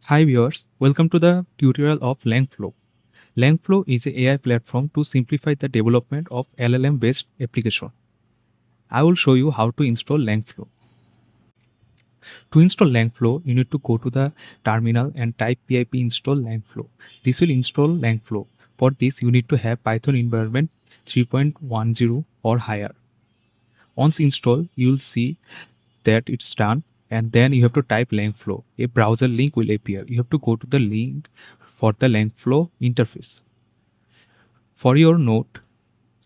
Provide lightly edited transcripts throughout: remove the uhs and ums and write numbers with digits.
Hi viewers, welcome to the tutorial of Langflow. Langflow is an AI platform to simplify the development of LLM based application. I will show you how to install Langflow. To install Langflow, you need to go to the terminal and type pip install Langflow. This will install Langflow. For this, you need to have Python environment 3.10 or higher. Once installed, you will see that it's done, and then you have to type Langflow. A browser link will appear. You have to go to the link for the Langflow interface. For your note,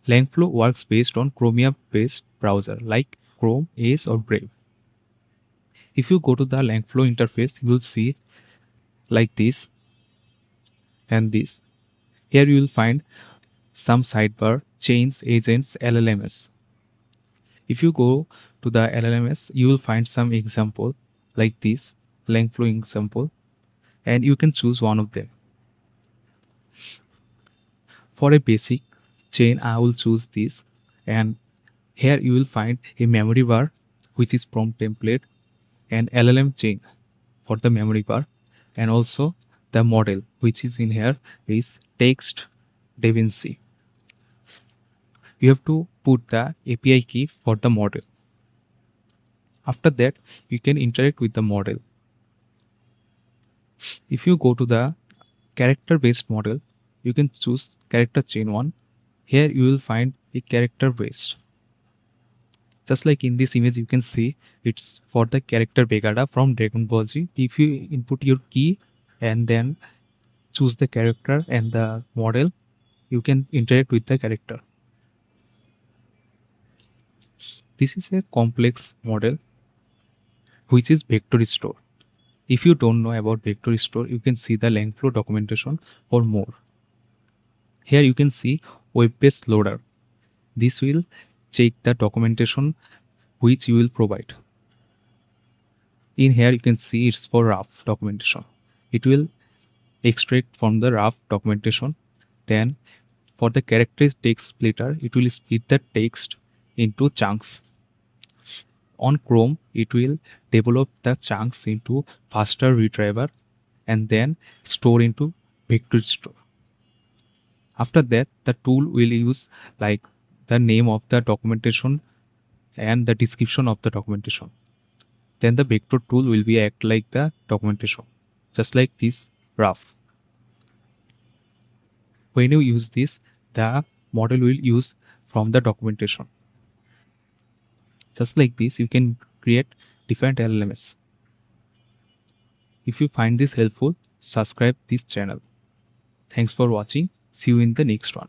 Langflow works based on Chromium-based browser like Chrome, Edge, or Brave. If you go to the Langflow interface, you will see like this and this. Here you will find some sidebar, chains, agents, LLMS. If you go to the LLMS, you will find some example like this, Langflow example, and you can choose one of them. For a basic chain, I will choose this, and here you will find a memory bar which is prompt template and LLM chain for the memory bar, and also the model which is in here is text dependency. You have to put the API key for the model. After that, you can interact with the model. If you go to the character based model, you can choose character chain 1. Here you will find a character based. Just like in this image, you can see it's for the character Vegeta from Dragon Ball Z. If you input your key and then choose the character and the model, you can interact with the character. This is a complex model which is vector store. If you don't know about vector store, you can see the Langflow documentation for more. Here you can see web-based loader. This will check the documentation which you will provide. In here you can see it's for rough documentation. It will extract from the rough documentation. Then for the character text splitter, it will split the text into chunks. On Chrome, it will develop the chunks into faster retriever and then store into vector store. After that, the tool will use like the name of the documentation and the description of the documentation. Then the vector tool will be act like the documentation, just like this graph. When you use this, the model will use from the documentation. Just like this, you can create different LLMs. If you find this helpful, subscribe this channel. Thanks for watching. See you in the next one.